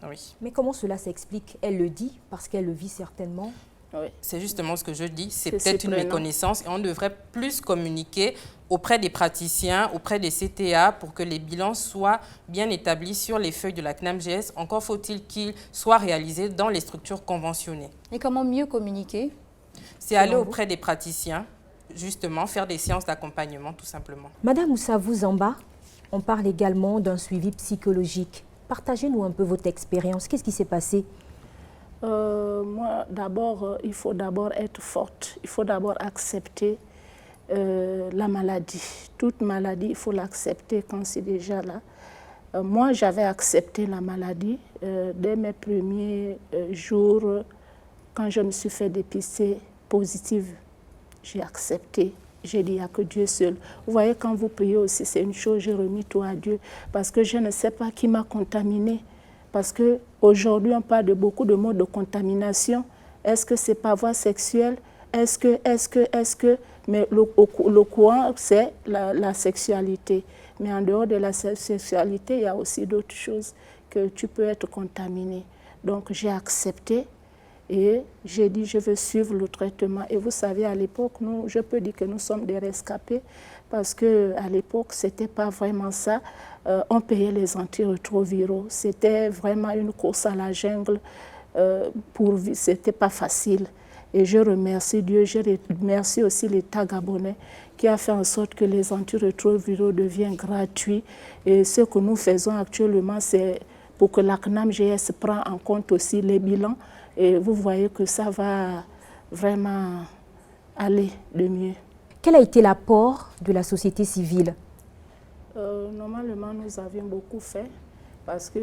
oui. Mais comment cela s'explique? Elle le dit parce qu'elle le vit certainement. Oui. C'est justement ce que je dis, c'est peut-être une méconnaissance et on devrait plus communiquer auprès des praticiens, auprès des CTA pour que les bilans soient bien établis sur les feuilles de la CNAM-GS. Encore faut-il qu'ils soient réalisés dans les structures conventionnées. Et comment mieux communiquer? C'est aller auprès des praticiens, justement, faire des séances d'accompagnement tout simplement. Madame Oussavou Zamba, on parle également d'un suivi psychologique. Partagez-nous un peu votre expérience. Qu'est-ce qui s'est passé? Moi, d'abord, il faut d'abord être forte. Il faut d'abord accepter la maladie. Toute maladie, il faut l'accepter quand c'est déjà là. Moi, j'avais accepté la maladie dès mes premiers jours. Quand je me suis fait dépister positive, j'ai accepté. J'ai dit, il n'y a que Dieu seul. Vous voyez, quand vous priez aussi, c'est une chose, j'ai remis tout à Dieu. Parce que je ne sais pas qui m'a contaminée. Parce que Aujourd'hui, on parle de beaucoup de modes de contamination. Est-ce que c'est par voie sexuelle? Est-ce que... Mais le courant, c'est la sexualité. Mais en dehors de la sexualité, il y a aussi d'autres choses que tu peux être contaminé. Donc, j'ai accepté et j'ai dit, je veux suivre le traitement. Et vous savez, à l'époque, je peux dire que nous sommes des rescapés parce qu'à l'époque, ce n'était pas vraiment ça. On payait les antirétroviraux. C'était vraiment une course à la jungle. Ce n'était pas facile. Et je remercie Dieu, je remercie aussi l'État gabonais qui a fait en sorte que les antirétroviraux deviennent gratuits. Et ce que nous faisons actuellement, c'est pour que la CNAM-GS prenne en compte aussi les bilans. Et vous voyez que ça va vraiment aller de mieux. Quel a été l'apport de la société civile? Normalement, nous avions beaucoup fait. Parce que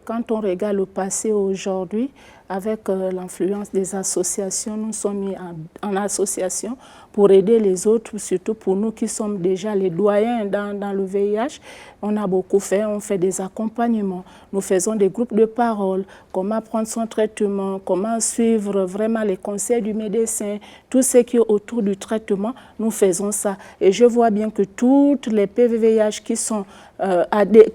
quand on regarde le passé aujourd'hui, avec l'influence des associations, nous sommes mis en association pour aider les autres, surtout pour nous qui sommes déjà les doyens dans le VIH. On a beaucoup fait, on fait des accompagnements, nous faisons des groupes de parole, comment prendre son traitement, comment suivre vraiment les conseils du médecin, tout ce qui est autour du traitement, nous faisons ça. Et je vois bien que toutes les PVVIH qui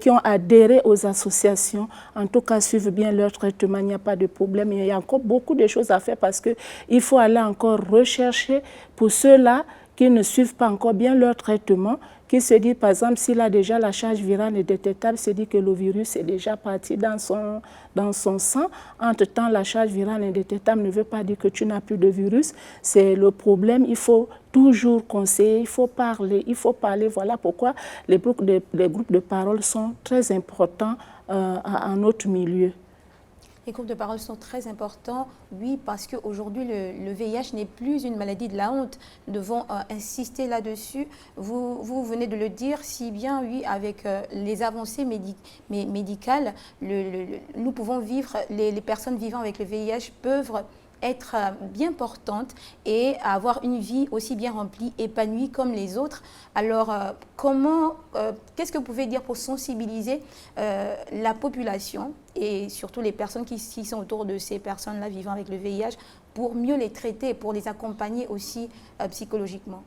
ont adhéré aux associations, en tout cas suivent bien leur traitement, il n'y a pas de problème. Il y a encore beaucoup de choses à faire parce qu'il faut aller encore rechercher pour ceux-là qui ne suivent pas encore bien leur traitement, qui se dit, par exemple, s'il a déjà la charge virale indétectable, se dit que le virus est déjà parti dans son sang. Entre-temps, la charge virale indétectable ne veut pas dire que tu n'as plus de virus. C'est le problème, il faut toujours conseiller, il faut parler. Voilà pourquoi les groupes de parole sont très importants en notre milieu. Les groupes de parole sont très importants, oui, parce qu'aujourd'hui, le VIH n'est plus une maladie de la honte. Nous devons insister là-dessus. Vous venez de le dire, si bien, oui, avec les avancées médicales, nous pouvons vivre, les personnes vivant avec le VIH peuvent être bien portantes et avoir une vie aussi bien remplie, épanouie comme les autres. Alors, qu'est-ce que vous pouvez dire pour sensibiliser la population et surtout les personnes qui sont autour de ces personnes-là vivant avec le VIH pour mieux les traiter, pour les accompagner aussi psychologiquement?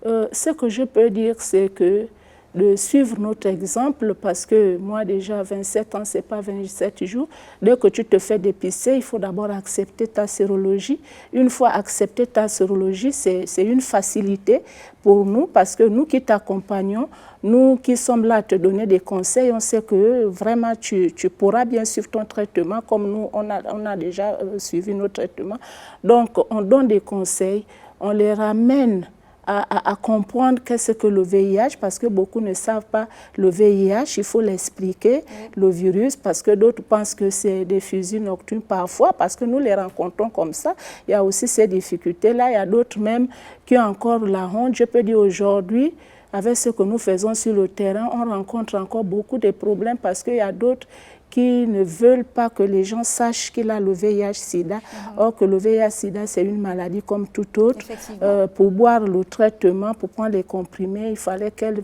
Ce que je peux dire, c'est que de suivre notre exemple, parce que moi déjà 27 ans, ce n'est pas 27 jours. Dès que tu te fais dépister, il faut d'abord accepter ta sérologie. Une fois accepté ta sérologie, c'est une facilité pour nous, parce que nous qui t'accompagnons, nous qui sommes là à te donner des conseils, on sait que vraiment tu pourras bien suivre ton traitement, comme nous, on a déjà suivi notre traitement. Donc, on donne des conseils, on les ramène à comprendre qu'est-ce que le VIH, parce que beaucoup ne savent pas le VIH, il faut l'expliquer, le virus, parce que d'autres pensent que c'est des fusils nocturnes parfois, parce que nous les rencontrons comme ça. Il y a aussi ces difficultés-là, il y a d'autres même qui ont encore la honte. Je peux dire aujourd'hui, avec ce que nous faisons sur le terrain, on rencontre encore beaucoup de problèmes parce qu'il y a d'autres qui ne veulent pas que les gens sachent qu'il a le VIH-Sida. Or que le VIH-Sida, c'est une maladie comme toute autre. Pour boire le traitement, pour prendre les comprimés, il fallait qu'elle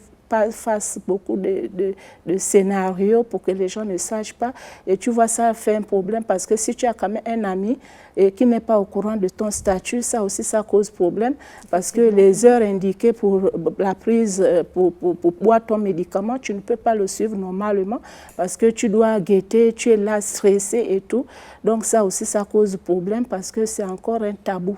fasse beaucoup de scénarios pour que les gens ne sachent pas. Et tu vois, ça fait un problème parce que si tu as quand même un ami qui n'est pas au courant de ton statut, ça aussi, ça cause problème parce que les heures indiquées pour la prise, pour boire ton médicament, tu ne peux pas le suivre normalement parce que tu dois guetter, tu es là stressé et tout. Donc ça aussi, ça cause problème parce que c'est encore un tabou.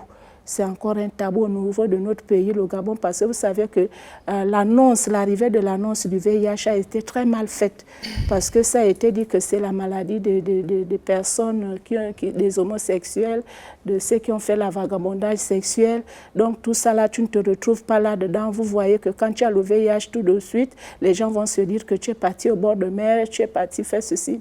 C'est encore un tabou au niveau de notre pays, le Gabon, parce que vous savez que l'arrivée de l'annonce du VIH a été très mal faite, parce que ça a été dit que c'est la maladie des personnes, des homosexuels, de ceux qui ont fait la vagabondage sexuel. Donc tout ça là, tu ne te retrouves pas là-dedans. Vous voyez que quand tu as le VIH tout de suite, les gens vont se dire que tu es parti au bord de mer, tu es parti faire ceci.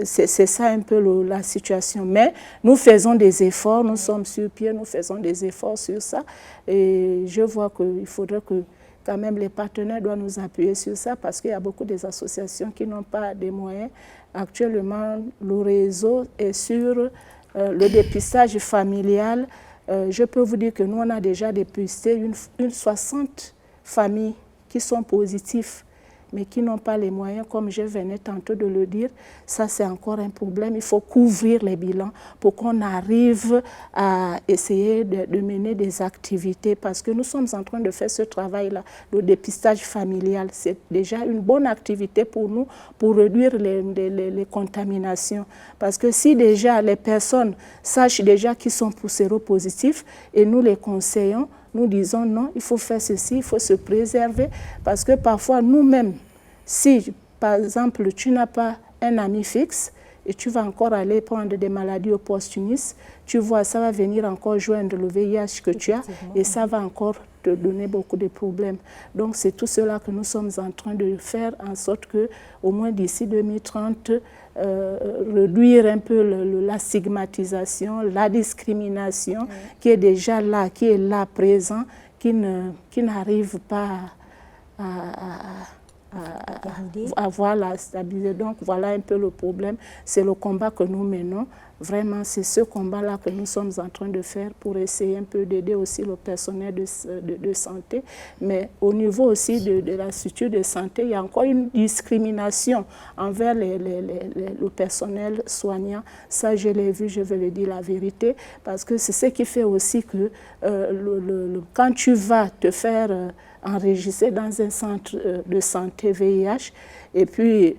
C'est ça un peu la situation. Mais nous faisons des efforts, nous sommes sur pied, nous faisons des efforts sur ça. Et je vois qu'il faudrait que quand même les partenaires doivent nous appuyer sur ça parce qu'il y a beaucoup d'associations qui n'ont pas de moyens. Actuellement, le réseau est sur le dépistage familial. Je peux vous dire que nous, on a déjà dépisté une 60 familles qui sont positives. mais qui n'ont pas les moyens, comme je venais tantôt de le dire. Ça, c'est encore un problème. Il faut couvrir les bilans pour qu'on arrive à essayer de mener des activités, parce que nous sommes en train de faire ce travail-là, le dépistage familial. C'est déjà une bonne activité pour nous, pour réduire les contaminations. Parce que si déjà les personnes sachent déjà qu'ils sont séropositifs et nous les conseillons, nous disons non, il faut faire ceci, il faut se préserver, parce que parfois nous-mêmes, si par exemple tu n'as pas un ami fixe et tu vas encore aller prendre des maladies opportunistes, tu vois, ça va venir encore joindre le VIH que tu as et ça va encore te donner beaucoup de problèmes. Donc c'est tout cela que nous sommes en train de faire en sorte que, au moins d'ici 2030, réduire un peu la stigmatisation, la discrimination qui est déjà là, qui est là présent, qui n'arrive pas à voir la stabilité. Donc voilà un peu le problème. C'est le combat que nous menons. Vraiment, c'est ce combat-là que nous sommes en train de faire pour essayer un peu d'aider aussi le personnel de santé. Mais au niveau aussi de la structure de santé, il y a encore une discrimination envers le personnel soignant. Ça, je l'ai vu, je vais le dire la vérité, parce que c'est ce qui fait aussi que quand tu vas te faire enregistrer dans un centre de santé VIH, et puis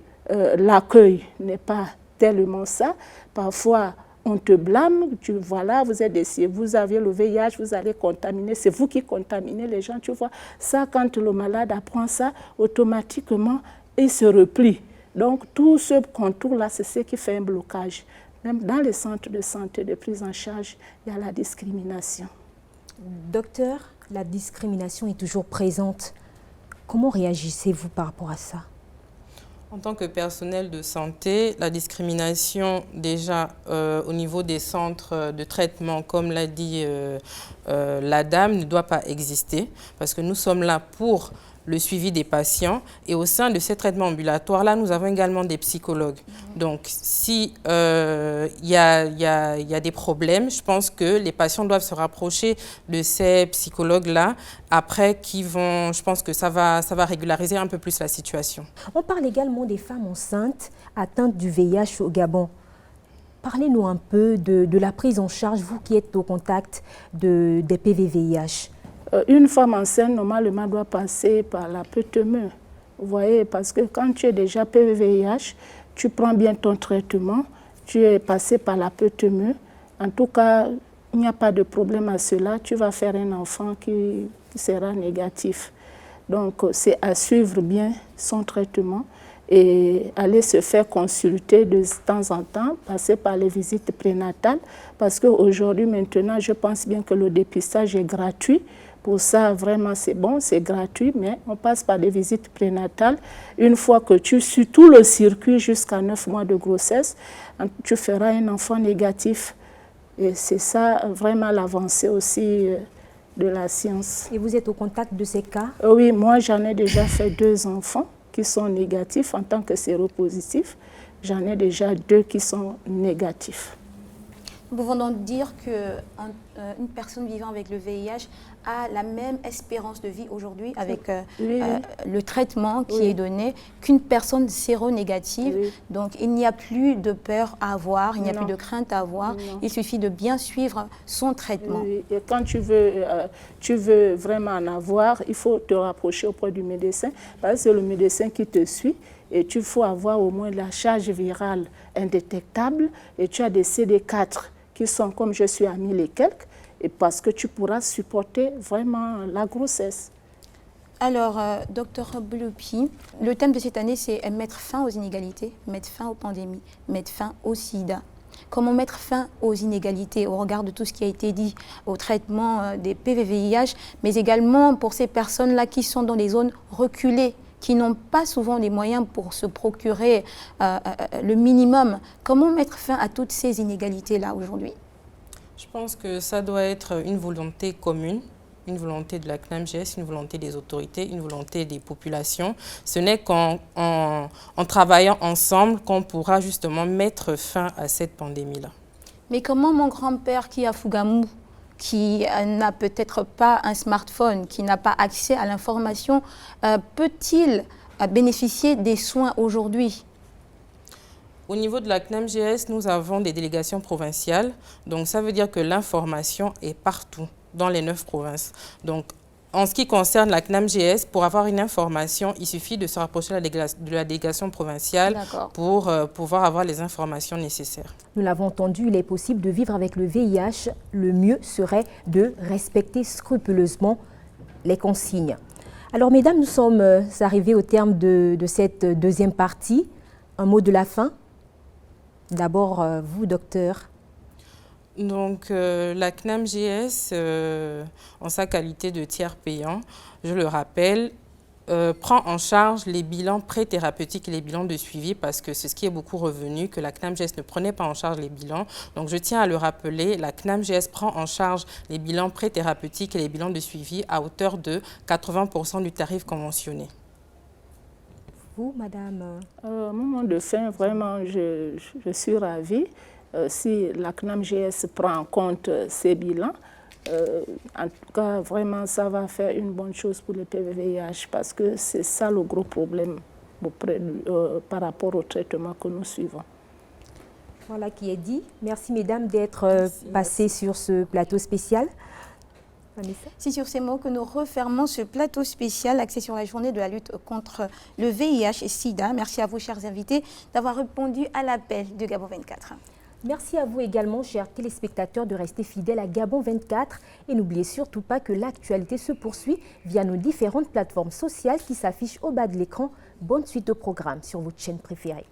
l'accueil n'est pas tellement ça. Parfois, on te blâme, voilà, vous êtes ici, vous avez le VIH, vous allez contaminer, c'est vous qui contaminez les gens, tu vois. Ça, quand le malade apprend ça, automatiquement, il se replie. Donc, tout ce contour-là, c'est ce qui fait un blocage. Même dans les centres de santé de prise en charge, il y a la discrimination. Docteur, la discrimination est toujours présente. Comment réagissez-vous par rapport à ça? En tant que personnel de santé, la discrimination déjà au niveau des centres de traitement, comme l'a dit la dame, ne doit pas exister parce que nous sommes là pour le suivi des patients et au sein de ces traitements ambulatoires, là, nous avons également des psychologues. Donc, si y a des problèmes, je pense que les patients doivent se rapprocher de ces psychologues-là après je pense que ça va régulariser un peu plus la situation. On parle également des femmes enceintes atteintes du VIH au Gabon. Parlez-nous un peu de la prise en charge, vous qui êtes au contact des PV-VIH. Une femme enceinte, normalement, doit passer par la PTME. Vous voyez, parce que quand tu es déjà PV-VIH, tu prends bien ton traitement, tu es passé par la PTME. En tout cas, il n'y a pas de problème à cela. Tu vas faire un enfant qui sera négatif. Donc, c'est à suivre bien son traitement et aller se faire consulter de temps en temps, passer par les visites prénatales, parce qu'aujourd'hui, maintenant, je pense bien que le dépistage est gratuit. Pour ça, vraiment, c'est bon, c'est gratuit, mais on passe par des visites prénatales. Une fois que tu suis tout le circuit jusqu'à 9 mois de grossesse, tu feras un enfant négatif. Et c'est ça, vraiment, l'avancée aussi de la science. Et vous êtes au contact de ces cas? Oui, moi, j'en ai déjà fait 2 enfants qui sont négatifs en tant que séropositifs. J'en ai déjà 2 qui sont négatifs. Nous pouvons donc dire qu'une personne vivant avec le VIH a la même espérance de vie aujourd'hui avec le traitement qui est donné qu'une personne séronégative. Oui. Donc, il n'y a plus de peur à avoir, il n'y a plus de crainte à avoir. Non. Il suffit de bien suivre son traitement. Oui. Et quand tu veux vraiment en avoir, il faut te rapprocher auprès du médecin parce que c'est le médecin qui te suit. Et tu faut avoir au moins la charge virale indétectable et tu as des CD4 qui sont comme je suis à 1000 et quelques, et parce que tu pourras supporter vraiment la grossesse. Alors, docteur Bloupi, le thème de cette année, c'est mettre fin aux inégalités, mettre fin aux pandémies, mettre fin au sida. Comment mettre fin aux inégalités au regard de tout ce qui a été dit au traitement des PV-VIH, mais également pour ces personnes-là qui sont dans les zones reculées, qui n'ont pas souvent les moyens pour se procurer le minimum. Comment mettre fin à toutes ces inégalités-là aujourd'hui? Je pense que ça doit être une volonté commune, une volonté de la CNAMGS, une volonté des autorités, une volonté des populations. Ce n'est qu'en travaillant ensemble qu'on pourra justement mettre fin à cette pandémie-là. Mais comment mon grand-père qui est à Fougamou, qui n'a peut-être pas un smartphone, qui n'a pas accès à l'information, peut-il à bénéficier des soins aujourd'hui? Au niveau de la CNAMGS, nous avons des délégations provinciales. Donc, ça veut dire que l'information est partout, dans les 9 provinces. Donc, en ce qui concerne la CNAMGS, pour avoir une information, il suffit de se rapprocher de la délégation provinciale pour pouvoir avoir les informations nécessaires. Nous l'avons entendu, il est possible de vivre avec le VIH. Le mieux serait de respecter scrupuleusement les consignes. Alors, mesdames, nous sommes arrivés au terme de cette deuxième partie. Un mot de la fin? D'abord, vous, docteur. Donc, la CNAMGS, en sa qualité de tiers payant, je le rappelle, prend en charge les bilans pré-thérapeutiques et les bilans de suivi parce que c'est ce qui est beaucoup revenu, que la CNAMGS ne prenait pas en charge les bilans. Donc, je tiens à le rappeler, la CNAMGS prend en charge les bilans pré-thérapeutiques et les bilans de suivi à hauteur de 80% du tarif conventionné. Vous, madame? Au moment de fin, vraiment, je suis ravie. Si la CNAMGS prend en compte ces bilans, en tout cas, vraiment, ça va faire une bonne chose pour le PVVIH parce que c'est ça le gros problème par rapport au traitement que nous suivons. Voilà qui est dit. Merci, mesdames, d'être passées sur ce plateau spécial. C'est sur ces mots que nous refermons ce plateau spécial axé sur la journée de la lutte contre le VIH et SIDA. Merci à vous, chers invités, d'avoir répondu à l'appel de Gabon 24. Merci à vous également, chers téléspectateurs, de rester fidèles à Gabon 24. Et n'oubliez surtout pas que l'actualité se poursuit via nos différentes plateformes sociales qui s'affichent au bas de l'écran. Bonne suite au programme sur votre chaîne préférée.